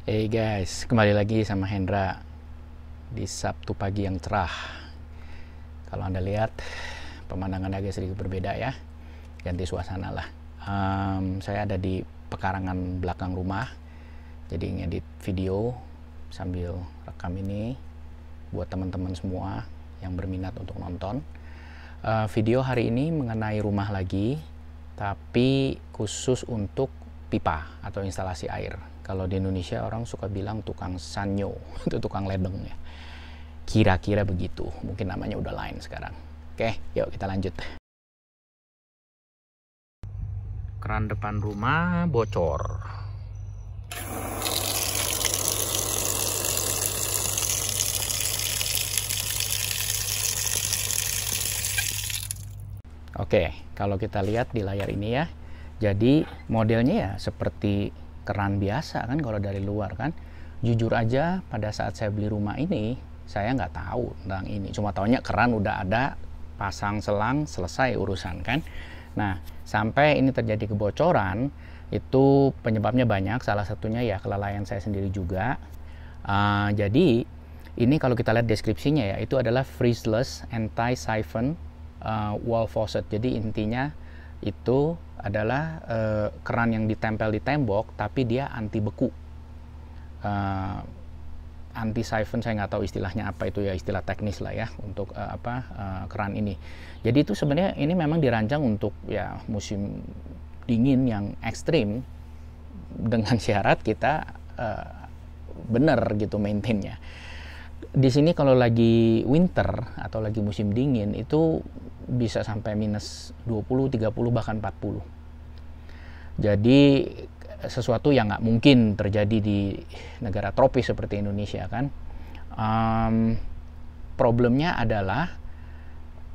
Hey guys, kembali lagi sama Hendra di Sabtu pagi yang cerah. Kalau Anda lihat, pemandangan agak sedikit berbeda ya. Ganti suasana lah. Saya ada di pekarangan belakang rumah. Jadi ngedit video sambil rekam ini buat teman-teman semua yang berminat untuk nonton. Video hari ini mengenai rumah lagi, tapi khusus untuk pipa atau instalasi air. Kalau di Indonesia orang suka bilang tukang sanyo, itu tukang ledeng ya. Kira-kira begitu, mungkin namanya udah lain sekarang. Oke, yuk kita lanjut. Keran depan rumah bocor. Oke, kalau kita lihat di layar ini ya, jadi modelnya ya seperti keran biasa kan kalau dari luar kan. Jujur aja pada saat saya beli rumah ini, saya nggak tahu tentang ini. Cuma taunya keran udah ada, pasang selang, selesai urusan kan. Nah, sampai ini terjadi kebocoran, itu penyebabnya banyak. Salah satunya ya kelalaian saya sendiri juga. Jadi, ini kalau kita lihat deskripsinya ya, itu adalah fristless anti-siphon wall faucet. Jadi intinya itu adalah keran yang ditempel di tembok tapi dia anti beku. Anti siphon saya nggak tahu istilahnya apa, itu ya istilah teknis lah ya untuk keran ini. Jadi itu sebenarnya ini memang dirancang untuk ya musim dingin yang ekstrim, dengan syarat kita benar gitu maintainnya. Di sini kalau lagi winter atau lagi musim dingin itu bisa sampai minus 20, 30 bahkan 40. Jadi sesuatu yang nggak mungkin terjadi di negara tropis seperti Indonesia kan. Problemnya adalah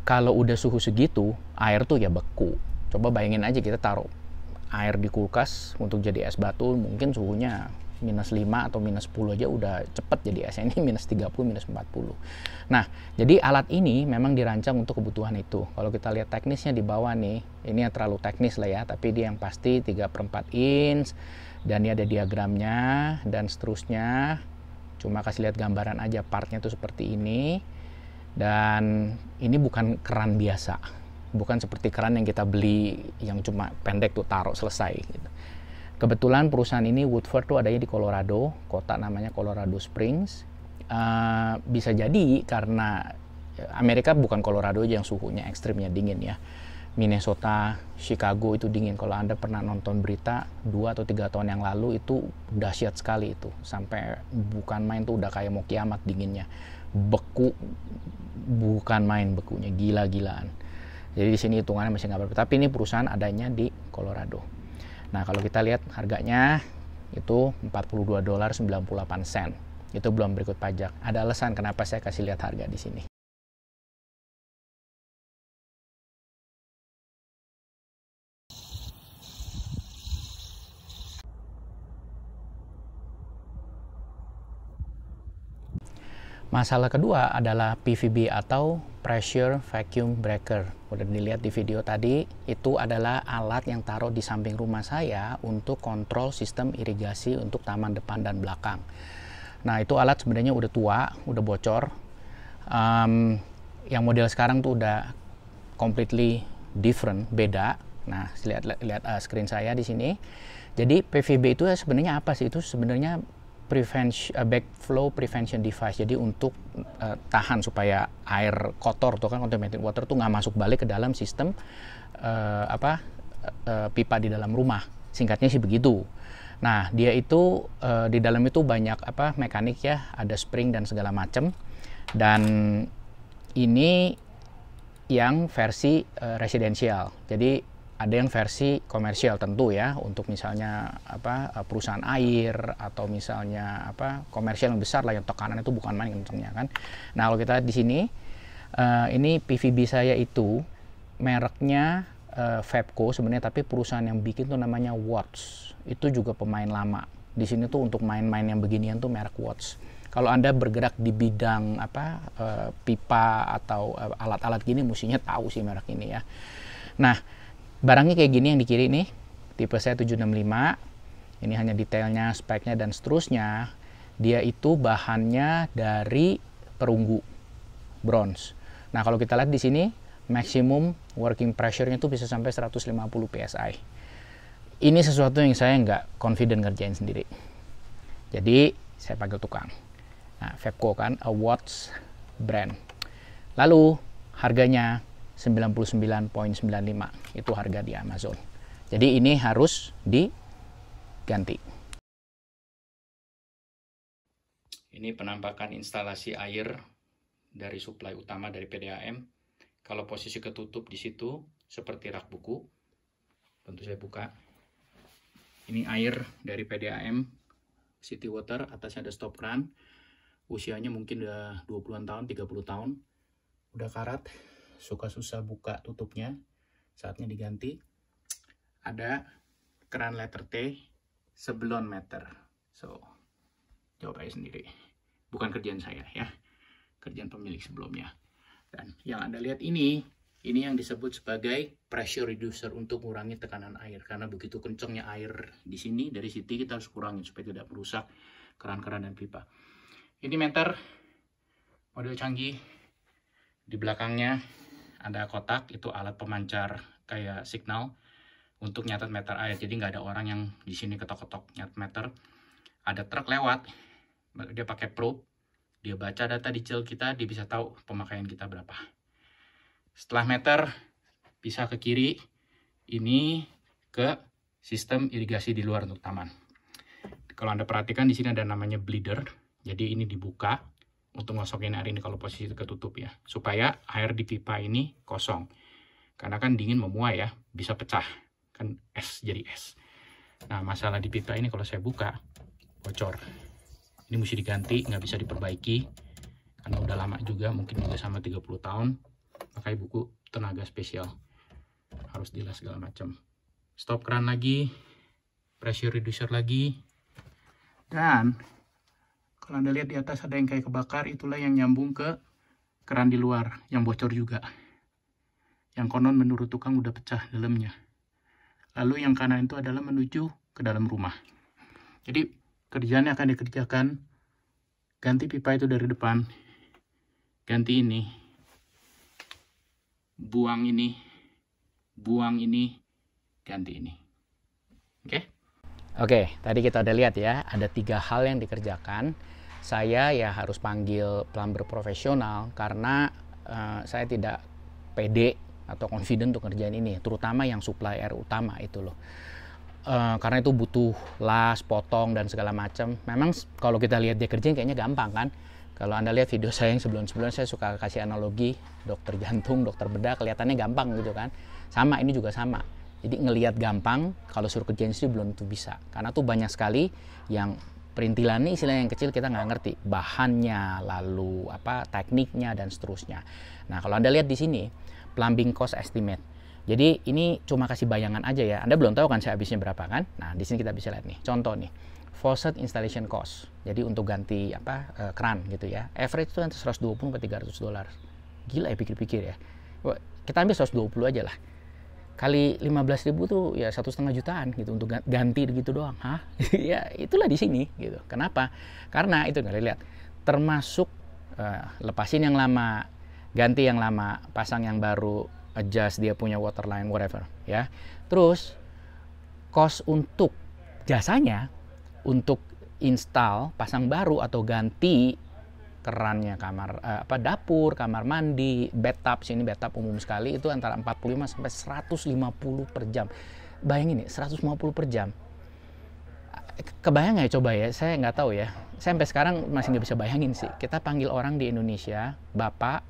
kalau udah suhu segitu, air tuh ya beku. Coba bayangin aja kita taruh air di kulkas untuk jadi es batu, mungkin suhunya minus 5 atau minus 10 aja udah cepet jadi es. Ini minus 30, minus 40. Nah, jadi alat ini memang dirancang untuk kebutuhan itu. Kalau kita lihat teknisnya di bawah nih, ini yang terlalu teknis lah ya, tapi dia yang pasti 3/4 inch, dan ini ada diagramnya, dan seterusnya. Cuma kasih lihat gambaran aja, partnya tuh seperti ini. Dan ini bukan keran biasa. Bukan seperti keran yang kita beli, yang cuma pendek tuh taruh selesai gitu. Kebetulan perusahaan ini Woodford tuh adanya di Colorado, kota namanya Colorado Springs. Bisa jadi karena Amerika bukan Colorado aja yang suhunya ekstrimnya dingin ya. Minnesota, Chicago itu dingin. Kalau Anda pernah nonton berita 2 atau 3 tahun yang lalu itu dahsyat sekali itu. Sampai bukan main tuh udah kayak mau kiamat dinginnya. Beku, bukan main bekunya, gila-gilaan. Jadi di sini hitungannya masih nggak berapa. Tapi ini perusahaan adanya di Colorado. Nah, kalau kita lihat harganya itu $42.98. Itu belum berikut pajak. Ada alasan kenapa saya kasih lihat harga di sini. Masalah kedua adalah PVB atau Pressure Vacuum Breaker. Udah dilihat di video tadi, itu adalah alat yang taruh di samping rumah saya untuk kontrol sistem irigasi untuk taman depan dan belakang. Nah, itu alat sebenarnya udah tua, udah bocor. Yang model sekarang tuh udah completely different, beda. Nah, lihat screen saya di sini. Jadi PVB itu sebenarnya apa sih? Itu sebenarnya backflow prevention device. Jadi untuk tahan supaya air kotor tuh kan, contaminated water tuh nggak masuk balik ke dalam sistem pipa di dalam rumah. Singkatnya sih begitu. Nah, dia itu di dalam itu banyak mekanik ya, ada spring dan segala macam. Dan ini yang versi residensial. Jadi ada yang versi komersial tentu ya, untuk misalnya perusahaan air atau misalnya komersial yang besar lah, yang tekanan itu bukan main kencengnya kan. Nah, kalau kita di sini ini PVB saya itu mereknya Fabco sebenarnya, tapi perusahaan yang bikin tuh namanya Watts. Itu juga pemain lama. Di sini tuh untuk main-main yang beginian tuh merek Watts. Kalau Anda bergerak di bidang pipa atau alat-alat gini, mestinya tahu sih merek ini ya. Nah, barangnya kayak gini yang di kiri nih, tipe saya 765. Ini hanya detailnya, speknya, dan seterusnya. Dia itu bahannya dari perunggu, bronze. Nah, kalau kita lihat di sini, maximum working pressure-nya itu bisa sampai 150 psi. Ini sesuatu yang saya nggak confident ngerjain sendiri. Jadi, saya panggil tukang. Nah, Fabco kan, a Watts brand. Lalu, harganya 99,95. Itu harga di Amazon. Jadi, ini harus diganti. Ini penampakan instalasi air dari suplai utama dari PDAM. Kalau posisi ketutup di situ seperti rak buku. Tentu saya buka. Ini air dari PDAM City Water, atasnya ada stop kran. Usianya mungkin udah 20-an tahun, 30 tahun. Udah karat, suka susah buka tutupnya. Saatnya diganti. Ada keran letter T sebelum meter. So, jawab aja sendiri. Bukan kerjaan saya ya, kerjaan pemilik sebelumnya. Dan yang Anda lihat ini yang disebut sebagai pressure reducer untuk mengurangi tekanan air. Karena begitu kencangnya air di sini, dari sini kita harus kurangin supaya tidak merusak keran-keran dan pipa. Ini meter model canggih. Di belakangnya ada kotak, itu alat pemancar kayak signal untuk nyatet meter air. Jadi nggak ada orang yang di sini ketok-ketok nyatet meter. Ada truk lewat, dia pakai probe, dia baca data detail kita, dia bisa tahu pemakaian kita berapa. Setelah meter, bisa ke kiri, ini ke sistem irigasi di luar untuk taman. Kalau Anda perhatikan di sini ada namanya bleeder, jadi ini dibuka untuk ngosokin air ini kalau posisi ketutup ya, supaya air di pipa ini kosong. Karena kan dingin memuai ya, bisa pecah, kan es jadi es. Nah, masalah di pipa ini kalau saya buka, bocor. Ini mesti diganti, nggak bisa diperbaiki karena udah lama juga, mungkin juga sama 30 tahun. Pakai buku tenaga spesial, harus dilas segala macam. Stop kran lagi, pressure reducer lagi, dan kalau Anda lihat di atas ada yang kayak kebakar, itulah yang nyambung ke keran di luar yang bocor juga, yang konon menurut tukang udah pecah dalamnya. Lalu yang kanan itu adalah menuju ke dalam rumah. Jadi kerjaannya akan dikerjakan, ganti pipa itu dari depan, ganti ini, buang ini, ganti ini. Oke, tadi kita udah lihat ya, ada 3 hal yang dikerjakan. Saya ya harus panggil plumber profesional karena saya tidak pede atau confident untuk ngerjain ini, terutama yang supply air utama itu loh. Karena itu butuh las, potong, dan segala macam. Memang kalau kita lihat dia kerjain kayaknya gampang kan. Kalau Anda lihat video saya yang sebelum-sebelumnya, saya suka kasih analogi dokter jantung, dokter bedah, kelihatannya gampang gitu kan. Sama, ini juga sama. Jadi ngelihat gampang, kalau suruh kerjain sih belum tentu bisa. Karena tuh banyak sekali yang perintilannya, istilah yang kecil kita nggak ngerti. Bahannya, lalu apa tekniknya, dan seterusnya. Nah, kalau Anda lihat di sini, plumbing cost estimate. Jadi ini cuma kasih bayangan aja ya. Anda belum tahu kan saya habisnya berapa kan? Nah, di sini kita bisa lihat nih. Contoh nih. Faucet installation cost. Jadi untuk ganti keran gitu ya. Average itu nanti 120 sampai 300 dolar. Gila ya pikir-pikir ya. Kita ambil 120 aja lah. Kali 15.000 tuh ya 1,5 jutaan gitu untuk ganti gitu doang. Hah? Ya itulah di sini gitu. Kenapa? Karena itu nggak lihat. Termasuk lepasin yang lama, ganti yang lama, pasang yang baru, adjust dia punya waterline, whatever ya. Terus cost untuk jasanya, untuk install, pasang baru atau ganti kerannya kamar dapur, kamar mandi, bathtub, sini bathtub umum sekali itu antara 45 sampai 150 per jam. Bayangin nih, 150 per jam. Kebayang nggak coba ya? Saya nggak tahu ya. Saya sampai sekarang masih nggak bisa bayangin sih. Kita panggil orang di Indonesia, Bapak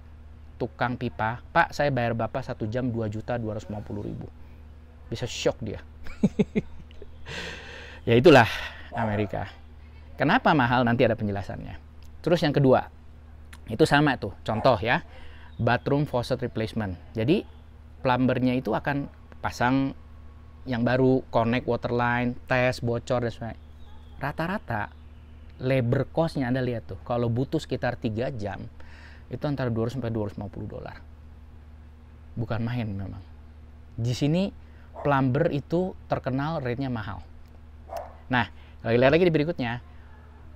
tukang pipa, Pak saya bayar Bapak 1 jam 2.250.000. Bisa shock dia. Ya itulah Amerika. Kenapa mahal, nanti ada penjelasannya. Terus yang kedua, itu sama tuh, contoh ya, bathroom faucet replacement. Jadi plumbernya itu akan pasang yang baru, connect waterline, tes, bocor, dan sebagainya. Rata-rata labor cost-nya Anda lihat tuh, kalau butuh sekitar 3 jam, itu antara 200 sampai 250 dolar. Bukan main memang. Di sini plumber itu terkenal rate-nya mahal. Nah, kalau lihat lagi di berikutnya,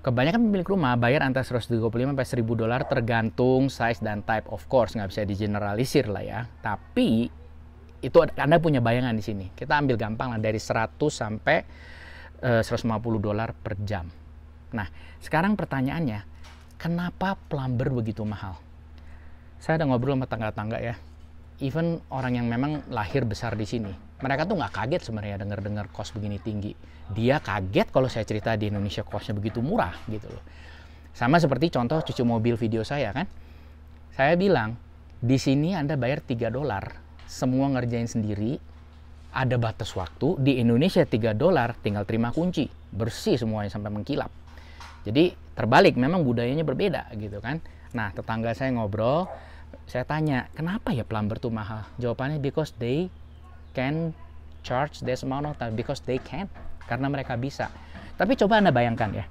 kebanyakan pemilik rumah bayar antara 135 sampai 1000 dolar tergantung size dan type, of course nggak bisa digeneralisir lah ya. Tapi itu Anda punya bayangan di sini. Kita ambil gampang lah dari 100 sampai 150 dolar per jam. Nah, sekarang pertanyaannya, kenapa plumber begitu mahal? Saya ada ngobrol sama tangga-tangga ya. Even orang yang memang lahir besar di sini, mereka tuh nggak kaget sebenarnya dengar kos begini tinggi. Dia kaget kalau saya cerita di Indonesia kosnya begitu murah gitu loh. Sama seperti contoh cuci mobil video saya kan. Saya bilang, di sini Anda bayar 3 dolar, semua ngerjain sendiri, ada batas waktu. Di Indonesia 3 dolar tinggal terima kunci, bersih semuanya sampai mengkilap. Jadi terbalik, memang budayanya berbeda gitu kan. Nah, tetangga saya ngobrol, saya tanya, kenapa ya plumber tuh mahal? Jawabannya, because they can charge this amount of time, because they can, karena mereka bisa. Tapi coba Anda bayangkan ya,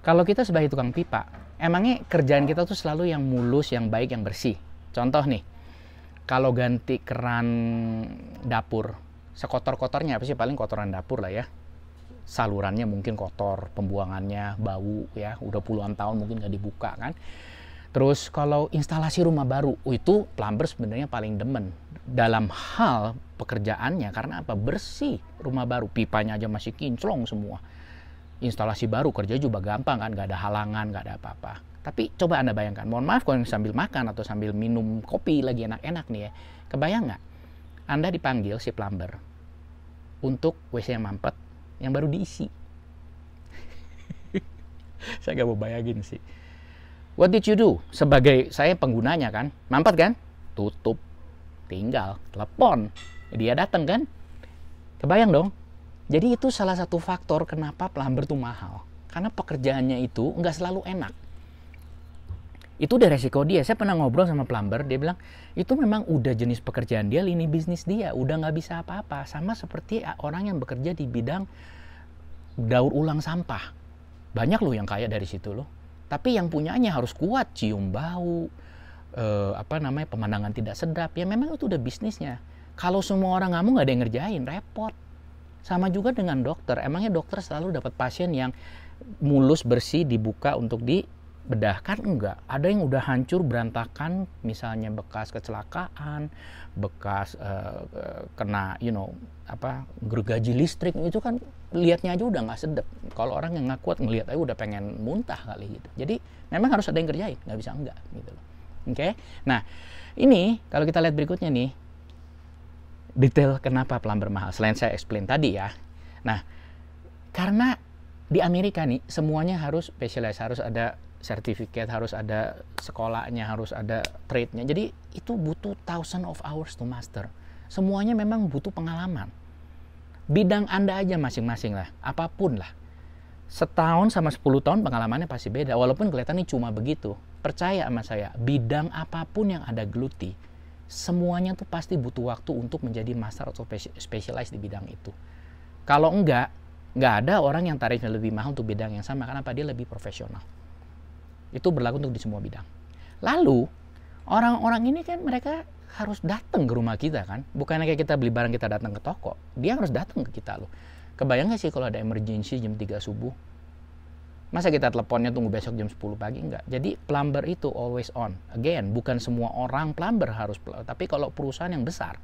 kalau kita sebagai tukang pipa, emangnya kerjaan kita tuh selalu yang mulus, yang baik, yang bersih. Contoh nih, kalau ganti keran dapur, sekotor-kotornya apa sih? Paling kotoran dapur lah ya. Salurannya mungkin kotor, pembuangannya bau ya, udah puluhan tahun mungkin nggak dibuka kan. Terus kalau instalasi rumah baru, itu plumber sebenarnya paling demen dalam hal pekerjaannya, karena apa? Bersih rumah baru, pipanya aja masih kinclong semua. Instalasi baru kerja juga gampang kan, nggak ada halangan, nggak ada apa-apa. Tapi coba Anda bayangkan, mohon maaf kalau sambil makan atau sambil minum kopi lagi enak-enak nih ya, kebayang nggak? Anda dipanggil si plumber untuk WC yang mampet, yang baru diisi. Saya nggak mau bayangin sih. What did you do? Sebagai saya penggunanya kan, mampet kan? Tutup, tinggal, telepon, dia datang kan? Kebayang dong? Jadi itu salah satu faktor kenapa plumber tuh mahal. Karena pekerjaannya itu nggak selalu enak. Itu udah resiko dia. Saya pernah ngobrol sama plumber, dia bilang, itu memang udah jenis pekerjaan dia, lini bisnis dia, udah nggak bisa apa-apa. Sama seperti orang yang bekerja di bidang daur ulang sampah. Banyak loh yang kaya dari situ loh. Tapi yang punyanya harus kuat, cium bau, pemandangan tidak sedap. Ya memang itu udah bisnisnya. Kalau semua orang nggak ada yang ngerjain, repot. Sama juga dengan dokter. Emangnya dokter selalu dapat pasien yang mulus, bersih, dibuka untuk dibedahkan? Enggak. Ada yang udah hancur, berantakan, misalnya bekas kecelakaan, bekas kena, gergaji listrik, itu kan lihatnya aja udah nggak sedap. Kalau orang yang nggak kuat ngelihat aja udah pengen muntah kali gitu. Jadi memang harus ada yang kerjain, nggak bisa enggak gitu loh. Oke. Nah, ini kalau kita lihat berikutnya nih, detail kenapa plumber mahal. Selain saya explain tadi ya. Nah, karena di Amerika nih semuanya harus specialize, harus ada sertifikat, harus ada sekolahnya, harus ada trade-nya. Jadi itu butuh thousand of hours to master. Semuanya memang butuh pengalaman. Bidang Anda aja masing-masing lah, apapun lah. Setahun sama 10 tahun pengalamannya pasti beda. Walaupun kelihatannya cuma begitu. Percaya sama saya, bidang apapun yang Anda geluti, semuanya tuh pasti butuh waktu untuk menjadi master atau specialize di bidang itu. Kalau nggak ada orang yang tarifnya lebih mahal untuk bidang yang sama. Karena dia lebih profesional. Itu berlaku untuk di semua bidang. Lalu, orang-orang ini kan mereka harus datang ke rumah kita kan. Bukannya kayak kita beli barang kita datang ke toko. Dia harus datang ke kita loh. Kebayang nggak sih kalau ada emergency jam 3 subuh? Masa kita teleponnya tunggu besok jam 10 pagi? Enggak. Jadi plumber itu always on. Again, bukan semua orang plumber harus. Tapi kalau perusahaan yang besar,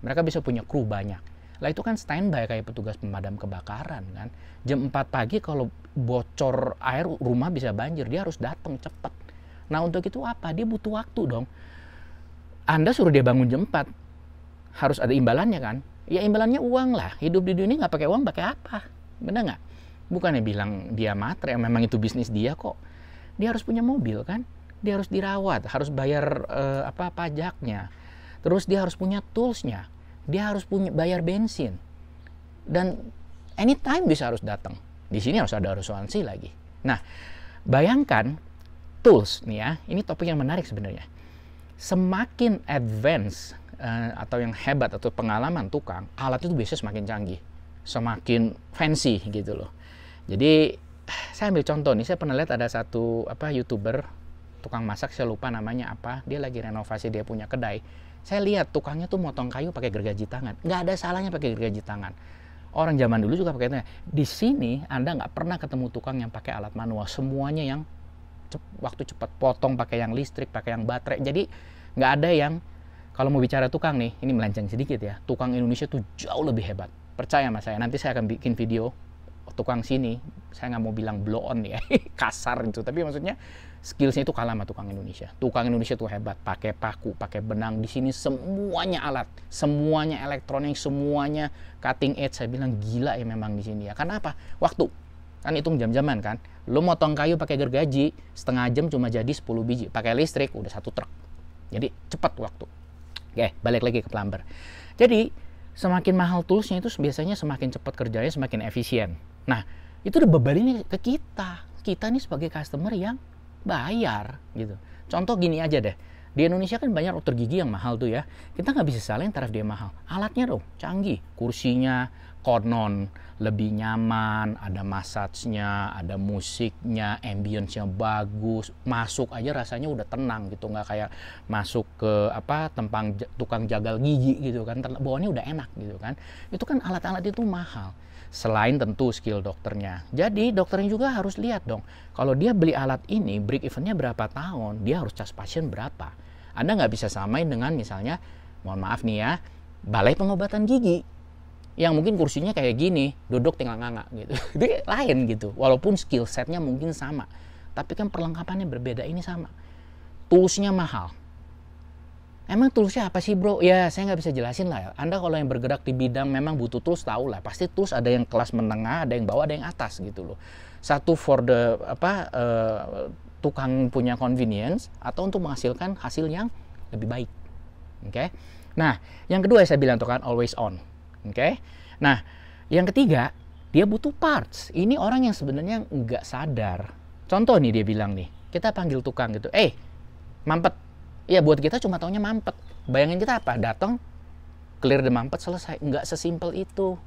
mereka bisa punya kru banyak. Lah itu kan standby kayak petugas pemadam kebakaran kan. Jam 4 pagi kalau bocor air rumah bisa banjir, dia harus datang cepat. Nah untuk itu apa? Dia butuh waktu dong. Anda suruh dia bangun jam 4, harus ada imbalannya kan? Ya imbalannya uang lah. Hidup di dunia nggak pakai uang, pakai apa? Benar nggak? Bukannya bilang dia matre, memang itu bisnis dia kok. Dia harus punya mobil kan? Dia harus dirawat, harus bayar pajaknya. Terus dia harus punya toolsnya. Dia harus bayar bensin. Dan anytime bisa harus datang. Di sini harus ada asuransi lagi. Nah, bayangkan tools nih ya. Ini topik yang menarik sebenarnya. Semakin advance atau yang hebat atau pengalaman tukang, alat itu biasanya semakin canggih, semakin fancy gitu loh. Jadi saya ambil contoh nih, saya pernah lihat ada satu YouTuber tukang masak, saya lupa namanya apa, dia lagi renovasi, dia punya kedai. Saya lihat tukangnya tuh motong kayu pakai gergaji tangan. Nggak ada salahnya pakai gergaji tangan. Orang zaman dulu juga pakai itu. Di sini Anda nggak pernah ketemu tukang yang pakai alat manual. Semuanya yang waktu cepat, potong pakai yang listrik, pakai yang baterai. Jadi nggak ada yang, kalau mau bicara tukang nih, ini melenceng sedikit ya, tukang Indonesia tuh jauh lebih hebat. Percaya sama saya, nanti saya akan bikin video tukang sini, saya nggak mau bilang blow on ya, kasar itu, tapi maksudnya skillsnya itu kalah sama tukang Indonesia. Tukang Indonesia tuh hebat, pakai paku, pakai benang. Di sini semuanya alat, semuanya elektronik, semuanya cutting edge. Saya bilang gila ya memang di sini ya. Karena apa? Waktu. Kan hitung jam-jaman kan. Lo motong kayu pakai gergaji, setengah jam cuma jadi 10 biji. Pakai listrik udah 1 truk. Jadi cepat waktu. Oke, balik lagi ke plumber. Jadi semakin mahal toolsnya itu biasanya semakin cepat kerjanya, semakin efisien. Nah, itu dibebanin ke kita. Kita nih sebagai customer yang bayar gitu. Contoh gini aja deh. Di Indonesia kan banyak dokter gigi yang mahal tuh ya. Kita nggak bisa salahin tarif dia mahal. Alatnya dong canggih. Kursinya konon lebih nyaman, ada massage-nya, ada musiknya, ambience-nya bagus. Masuk aja rasanya udah tenang gitu, nggak kayak masuk ke tukang jagal gigi gitu kan. Bawaannya udah enak gitu kan. Itu kan alat-alat itu mahal. Selain tentu skill dokternya. Jadi dokternya juga harus lihat dong. Kalau dia beli alat ini, break even-nya berapa tahun, dia harus cas pasien berapa. Anda nggak bisa samain dengan misalnya, mohon maaf nih ya, balai pengobatan gigi. Yang mungkin kursinya kayak gini, duduk tinggal nganga gitu. Itu lain gitu. Walaupun skill setnya mungkin sama. Tapi kan perlengkapannya berbeda, ini sama. Toolsnya mahal. Emang toolsnya apa sih bro? Ya saya nggak bisa jelasin lah ya. Anda kalau yang bergerak di bidang memang butuh tools, tahu lah. Pasti tools ada yang kelas menengah, ada yang bawah, ada yang atas gitu loh. Satu for the tukang punya convenience, atau untuk menghasilkan hasil yang lebih baik. Oke. Nah, yang kedua saya bilang tuh kan always on. Oke. Nah, yang ketiga, dia butuh parts. Ini orang yang sebenarnya nggak sadar. Contoh nih dia bilang nih, kita panggil tukang gitu, mampet. Ya buat kita cuma taunya mampet. Bayangin kita apa? Datang, clear the mampet, selesai. Nggak sesimpel itu.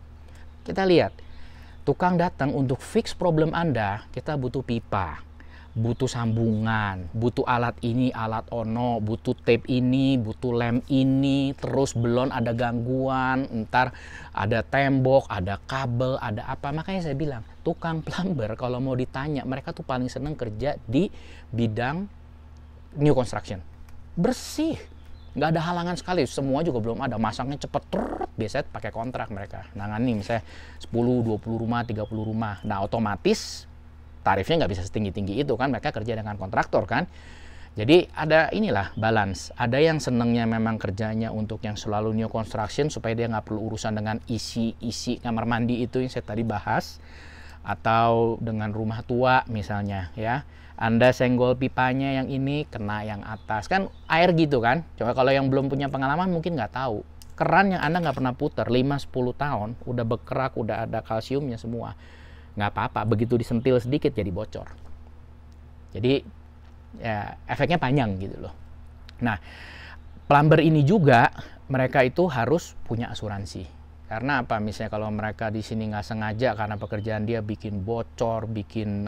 Kita lihat, tukang datang untuk fix problem Anda, kita butuh pipa, butuh sambungan, butuh alat ini, alat ono, butuh tape ini, butuh lem ini, terus belum ada gangguan, ntar ada tembok, ada kabel, ada apa. Makanya saya bilang, tukang plumber kalau mau ditanya, mereka tuh paling seneng kerja di bidang new construction. Bersih, nggak ada halangan sekali, semua juga belum ada, masangnya cepet, biasanya pakai kontrak mereka, nangani misalnya 10, 20 rumah, 30 rumah, nah otomatis tarifnya nggak bisa setinggi-tinggi itu kan, mereka kerja dengan kontraktor kan. Jadi ada inilah balance, ada yang senengnya memang kerjanya untuk yang selalu new construction supaya dia nggak perlu urusan dengan isi kamar mandi itu yang saya tadi bahas, atau dengan rumah tua misalnya ya. Anda senggol pipanya yang ini, kena yang atas. Kan air gitu kan. Coba kalau yang belum punya pengalaman mungkin nggak tahu. Keran yang Anda nggak pernah putar 5-10 tahun, udah berkerak, udah ada kalsiumnya semua. Nggak apa-apa, begitu disentil sedikit jadi bocor. Jadi ya efeknya panjang gitu loh. Nah, plumber ini juga mereka itu harus punya asuransi. Karena apa? Misalnya kalau mereka di sini nggak sengaja karena pekerjaan dia bikin bocor, bikin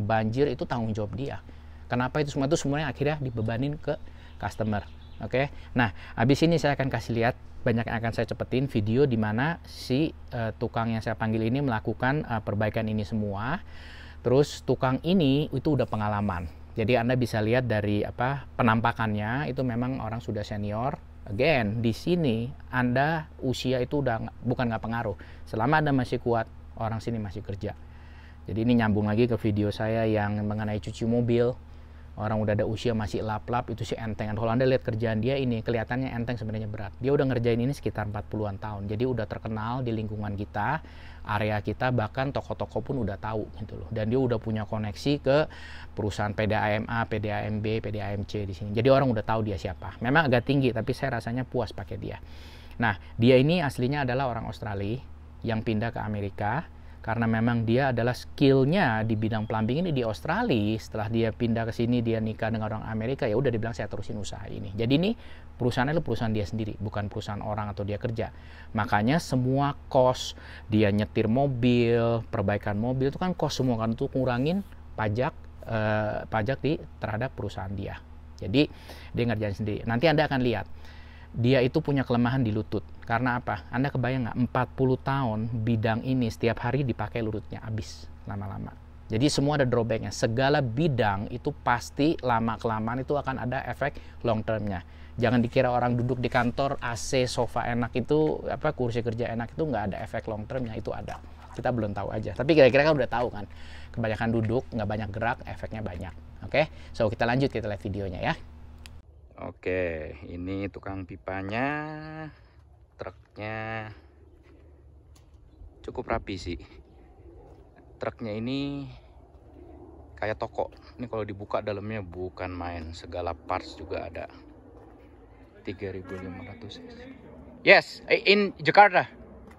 banjir, itu tanggung jawab dia. Kenapa itu semuanya akhirnya dibebanin ke customer. Oke. Nah, habis ini saya akan kasih lihat, banyak yang akan saya cepetin video di mana si tukang yang saya panggil ini melakukan perbaikan ini semua. Terus tukang ini itu udah pengalaman. Jadi Anda bisa lihat dari penampakannya itu memang orang sudah senior. Again, di sini Anda usia itu udah bukan nggak pengaruh. Selama Anda masih kuat, orang sini masih kerja. Jadi ini nyambung lagi ke video saya yang mengenai cuci mobil. Orang udah ada usia masih lap-lap, itu sih enteng. Kalau Anda lihat kerjaan dia ini, kelihatannya enteng, sebenarnya berat. Dia udah ngerjain ini sekitar 40-an tahun. Jadi udah terkenal di lingkungan kita, area kita, bahkan toko-toko pun udah tahu gitu loh. Dan dia udah punya koneksi ke perusahaan PDAMA, PDAMB, PDAMC di sini. Jadi orang udah tahu dia siapa. Memang agak tinggi, tapi saya rasanya puas pakai dia. Nah, dia ini aslinya adalah orang Australia yang pindah ke Amerika. Karena memang dia adalah skillnya di bidang plumbing ini di Australia. Setelah dia pindah ke sini, dia nikah dengan orang Amerika, ya udah dibilang saya terusin usaha ini. Jadi ini perusahaannya itu perusahaan dia sendiri, bukan perusahaan orang atau dia kerja. Makanya semua cost dia nyetir mobil, perbaikan mobil itu kan cost semua kan, untuk ngurangin pajak terhadap perusahaan dia. Jadi dia ngerjain sendiri. Nanti Anda akan lihat dia itu punya kelemahan di lutut. Karena apa? Anda kebayang nggak, 40 tahun bidang ini setiap hari dipakai lututnya habis lama-lama. Jadi semua ada drawbacknya. Segala bidang itu pasti lama-kelamaan itu akan ada efek long termnya. Jangan dikira orang duduk di kantor AC sofa enak itu, kursi kerja enak itu nggak ada efek long termnya. Itu ada. Kita belum tahu aja. Tapi kira-kira kan udah tahu kan. Kebanyakan duduk, nggak banyak gerak, efeknya banyak. Oke, so kita lanjut, kita lihat videonya ya. Oke, ini tukang pipanya, truknya cukup rapi sih. Truknya ini kayak toko. Ini kalau dibuka dalamnya bukan main, segala parts juga ada. 3.500. Yes, in Jakarta.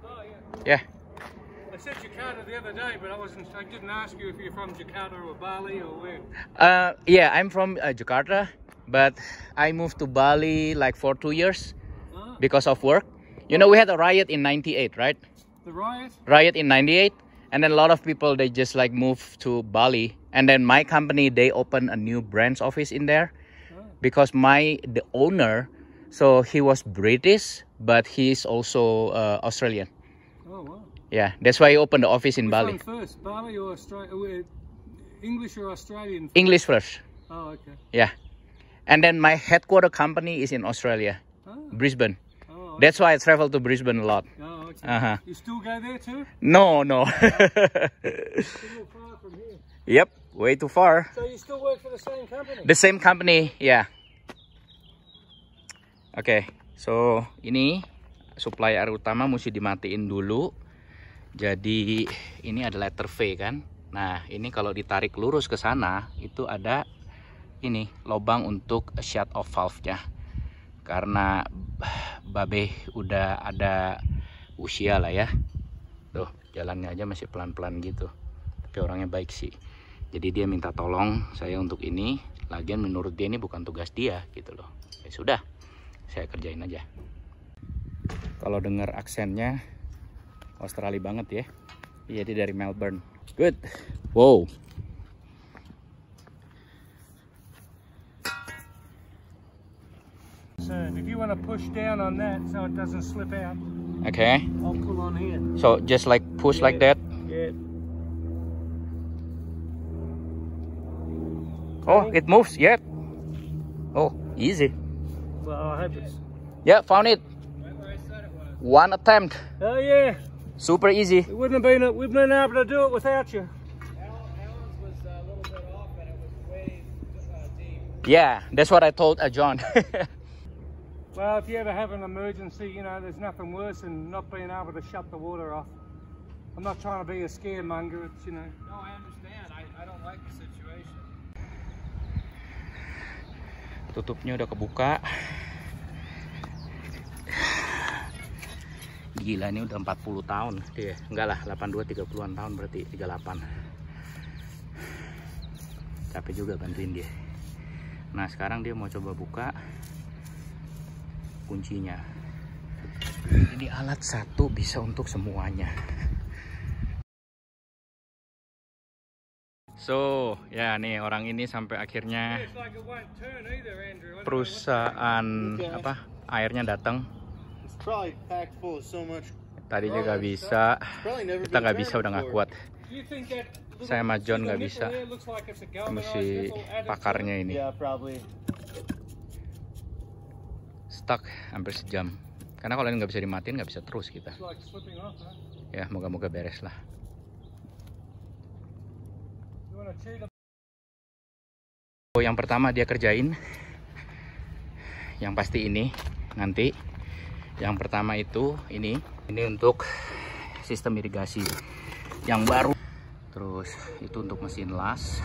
Oh Yeah. yeah. I said Jakarta the other day, but I didn't ask you if you're from Jakarta or Bali or where. Yeah, I'm from Jakarta, but I moved to Bali like for 2 years because of work. You know, we had a riot in '98, right? The riot? Riot in '98. And then a lot of people, they just like move to Bali. And then my company, they opened a new branch office in there. Because the owner, so he was British, but he's also Australian. Oh, wow. Yeah, that's why he opened the office in Which Bali. one first, Bali or Australia? English or Australian? English first. Oh, okay. Yeah. And then my headquarter company is in Australia, Brisbane. Oh, okay. That's why I travel to Brisbane a lot. Oh, okay. You still go there too? No. It's a little far from here. Yep, way too far. So you still work for the same company? The same company, yeah. Oke, so ini supply air utama mesti dimatiin dulu. Jadi ini ada letter V kan. Nah, ini kalau ditarik lurus ke sana itu ada ini lubang untuk shut off valve-nya. Karena babe udah ada usia lah ya. Tuh, jalannya aja masih pelan-pelan gitu. Tapi orangnya baik sih. Jadi dia minta tolong saya untuk ini. Lagian menurut dia ini bukan tugas dia gitu loh. Ya sudah, saya kerjain aja. Kalau dengar aksennya Australia banget ya. Jadi dari Melbourne. Good. Wow. So if you want to push down on that so it doesn't slip out. Okay. I'll pull on here. So just like push like that. Yeah. Oh, it moves. Yep. Oh, easy. Well, I hope it's... Yeah, found it. One attempt. Oh yeah. Super easy. It wouldn't have been. We've been able to do it without you. Alan's was a little bit off, and it was way deep. Yeah, that's what I told John. Well, if you ever have an emergency, you know, there's nothing worse than not being able to shut the water off. I'm not trying to be a scaremonger, it's, you know. No, I understand. I don't like the situation. Tutupnya udah kebuka. Gila, ini udah 40 tahun dia. Enggak lah, 82 30-an tahun berarti 38. Capek juga bantuin dia. Nah, sekarang dia mau coba buka kuncinya. Jadi alat satu bisa untuk semuanya. So, ya nih orang ini sampai akhirnya perusahaan airnya datang. Tadinya nggak bisa, kita nggak bisa, udah nggak kuat. Saya sama John nggak bisa, mesti pakarnya ini. Stuck hampir sejam. Karena kalau ini nggak bisa dimatiin, nggak bisa terus kita. Ya, moga-moga beres lah. Yang pertama dia kerjain, yang pasti ini nanti. Yang pertama itu ini untuk sistem irigasi yang baru. Terus itu untuk mesin las.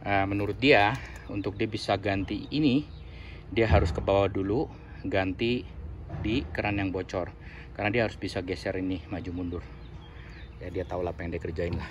Menurut dia, untuk dia bisa ganti ini, dia harus ke bawah dulu, ganti di keran yang bocor. Karena dia harus bisa geser ini maju mundur. Ya dia tahu lah apa yang dia kerjain lah.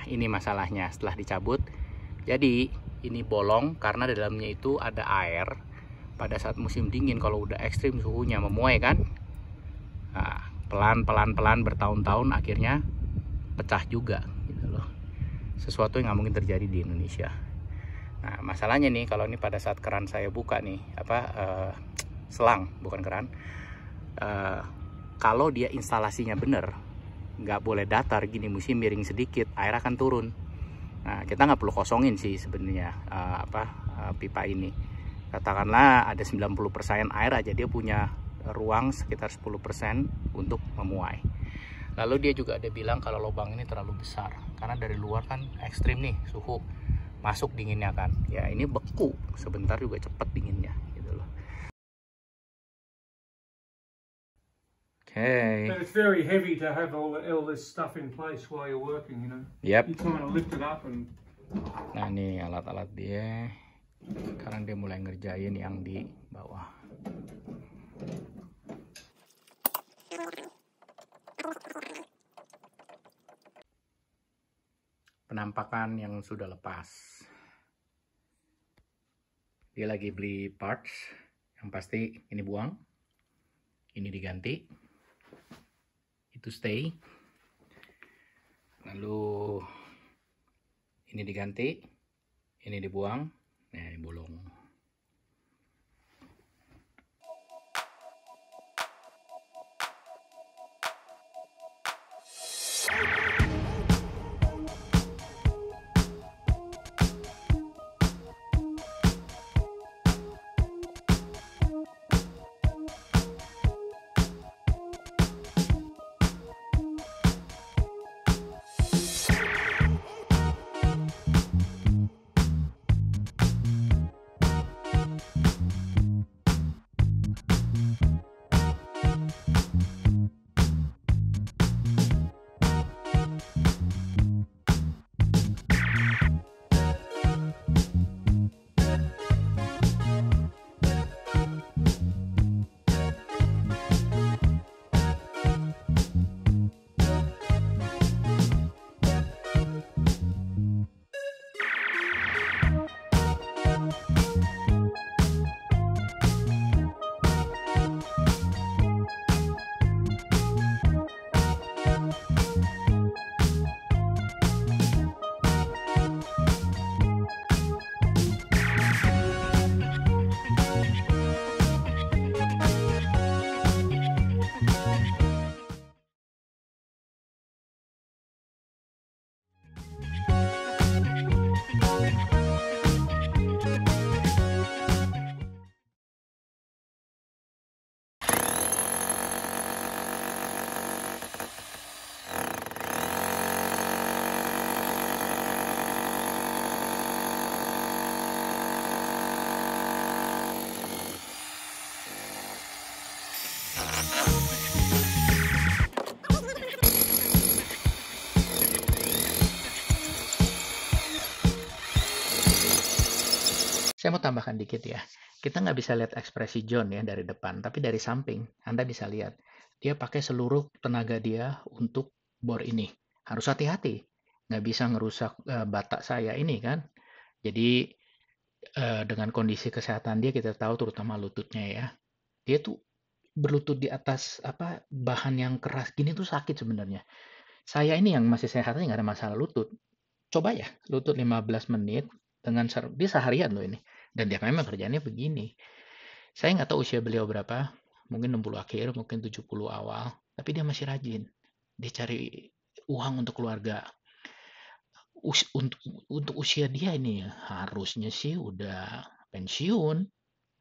ini masalahnya setelah dicabut. Jadi ini bolong karena di dalamnya itu ada air. Pada saat musim dingin kalau udah ekstrim suhunya memuai kan, nah, pelan bertahun-tahun akhirnya pecah juga gitu loh. Sesuatu yang nggak mungkin terjadi di Indonesia. Nah masalahnya nih, kalau ini pada saat keran saya buka nih, selang bukan keran, kalau dia instalasinya bener, nggak boleh datar gini, mesti miring sedikit, air akan turun. Nah kita nggak perlu kosongin sih sebenarnya pipa ini. Katakanlah ada 90% air aja, dia punya ruang sekitar 10% untuk memuai. Lalu dia juga ada bilang kalau lubang ini terlalu besar karena dari luar kan ekstrim nih suhu, masuk dinginnya kan, ya ini beku sebentar juga cepet dinginnya gitu loh. Oke. But it's very heavy to have all this stuff in place while you're working, you know. Yep. You're trying to lift it up and... Nah nih alat-alat dia. Sekarang dia mulai ngerjain yang di bawah. Penampakan yang sudah lepas. Dia lagi beli parts. Yang pasti ini buang, ini diganti, itu stay, lalu ini diganti, ini dibuang, nah ini bolong. Saya mau tambahkan dikit ya. Kita nggak bisa lihat ekspresi John ya dari depan, tapi dari samping Anda bisa lihat. Dia pakai seluruh tenaga dia untuk bor ini. Harus hati-hati. Nggak bisa ngerusak batak saya ini kan. Jadi dengan kondisi kesehatan dia kita tahu, terutama lututnya ya. Dia tuh berlutut di atas bahan yang keras gini tuh sakit sebenarnya. Saya ini yang masih sehat nggak ada masalah lutut. Coba ya, lutut 15 menit dengan dia seharian loh ini. Dan dia memang kerjanya begini. Saya nggak tahu usia beliau berapa, mungkin 60 akhir, mungkin 70 awal, tapi dia masih rajin. Dia cari uang untuk keluarga. Untuk usia dia ini harusnya sih udah pensiun,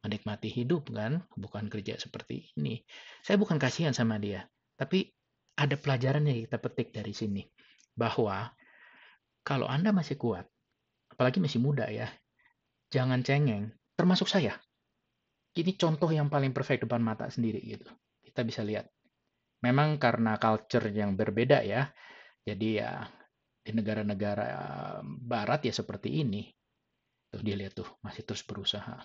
menikmati hidup kan, bukan kerja seperti ini. Saya bukan kasihan sama dia, tapi ada pelajaran yang kita petik dari sini. Bahwa kalau Anda masih kuat, apalagi masih muda ya, jangan cengeng, termasuk saya. Ini contoh yang paling perfect depan mata sendiri gitu. Kita bisa lihat. Memang karena culture yang berbeda ya, jadi ya di negara-negara barat ya seperti ini. Tuh dia lihat tuh, masih terus berusaha.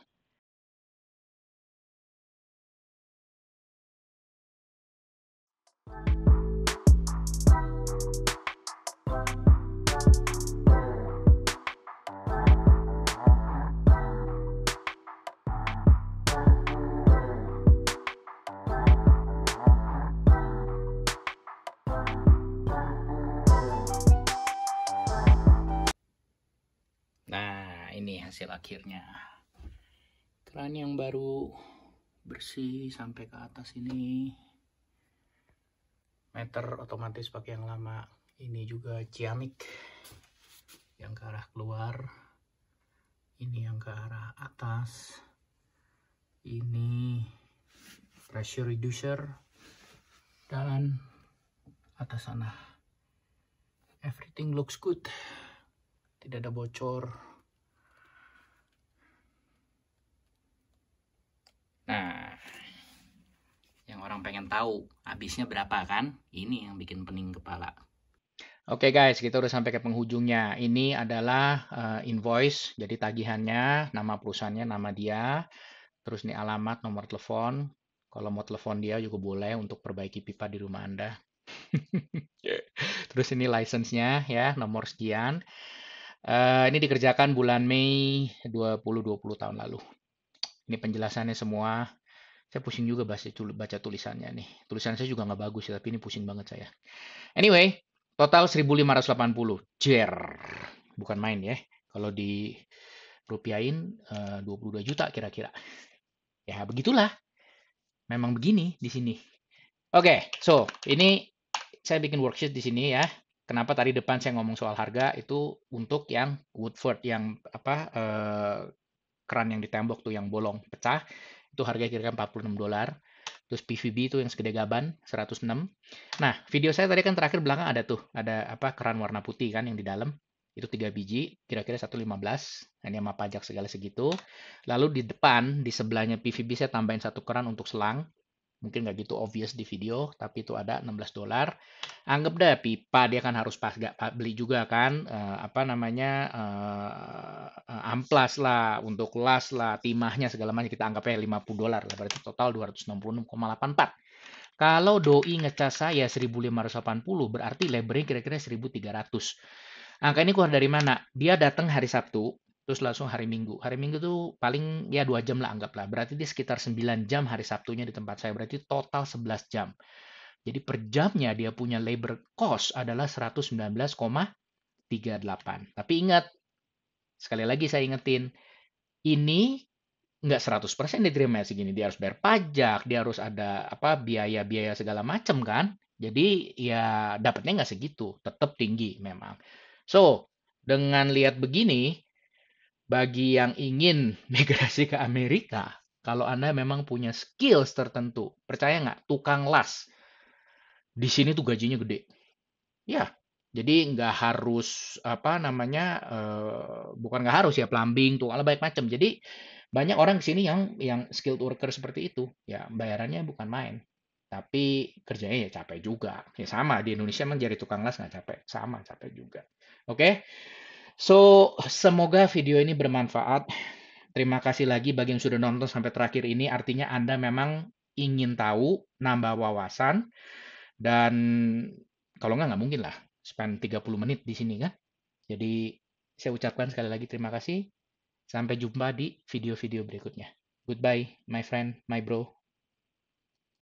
ini hasil akhirnya. Keran yang baru bersih sampai ke atas ini. Meter otomatis pakai yang lama. Ini juga ciamik yang ke arah keluar. Ini yang ke arah atas. Ini pressure reducer. Dan atas sana. Everything looks good. Tidak ada bocor. Nah, yang orang pengen tahu habisnya berapa kan? Ini yang bikin pening kepala. Oke guys, kita udah sampai ke penghujungnya. Ini adalah invoice, jadi tagihannya, nama perusahaannya, nama dia, terus nih alamat, nomor telepon. Kalau mau telepon dia juga boleh untuk perbaiki pipa di rumah Anda. Terus ini license-nya ya, nomor sekian. Ini dikerjakan bulan Mei 2020 tahun lalu. Ini penjelasannya semua. Saya pusing juga baca tulisannya nih. Tulisan saya juga nggak bagus ya, tapi ini pusing banget saya. Anyway, total 1.580. Jer. Bukan main ya. Kalau di rupiahin 22 juta kira-kira. Ya begitulah. Memang begini di sini. Oke, so ini saya bikin worksheet di sini ya. Kenapa tadi depan saya ngomong soal harga itu untuk yang Woodford yang keran yang di tembok tuh yang bolong pecah itu harganya kira-kira $46. Terus PVB itu yang segede gaban 106. Nah, video saya tadi kan terakhir belakang ada tuh, ada keran warna putih kan yang di dalam. Itu 3 biji, kira-kira 115. Ini sama pajak segala segitu. Lalu di depan, di sebelahnya PVB saya tambahin satu keran untuk selang. Mungkin nggak gitu obvious di video, tapi itu ada $16. Anggap deh pipa dia kan harus beli juga kan, amplas lah, untuk las lah, timahnya segala macam kita anggapnya $50 lah, berarti total 266,84. Kalau doi ngecas saya 1.580, berarti labornya kira-kira 1.300. Angka ini keluar dari mana? Dia datang hari Sabtu, terus langsung hari Minggu. Hari Minggu tuh paling ya 2 jam lah anggaplah. Berarti dia sekitar 9 jam hari Sabtunya di tempat saya. Berarti total 11 jam. Jadi per jamnya dia punya labor cost adalah 119,38. Tapi ingat, sekali lagi saya ingetin, ini nggak 100% diterima segini. Dia harus bayar pajak, dia harus ada biaya-biaya segala macam kan. Jadi ya dapatnya nggak segitu, tetap tinggi memang. So, dengan lihat begini, bagi yang ingin migrasi ke Amerika, kalau Anda memang punya skills tertentu, percaya nggak, tukang las, di sini tuh gajinya gede. Ya, jadi nggak harus bukan nggak harus ya plumbing, tuh ala banyak macam. Jadi banyak orang di sini yang skilled worker seperti itu, ya bayarannya bukan main. Tapi kerjanya ya capek juga. Ya sama, di Indonesia emang jadi tukang las nggak capek. Sama, capek juga. Oke? So, semoga video ini bermanfaat. Terima kasih lagi bagi yang sudah nonton sampai terakhir ini. Artinya Anda memang ingin tahu, nambah wawasan. Dan kalau nggak mungkin lah. Spend 30 menit di sini kan. Jadi, saya ucapkan sekali lagi terima kasih. Sampai jumpa di video-video berikutnya. Goodbye, my friend, my bro.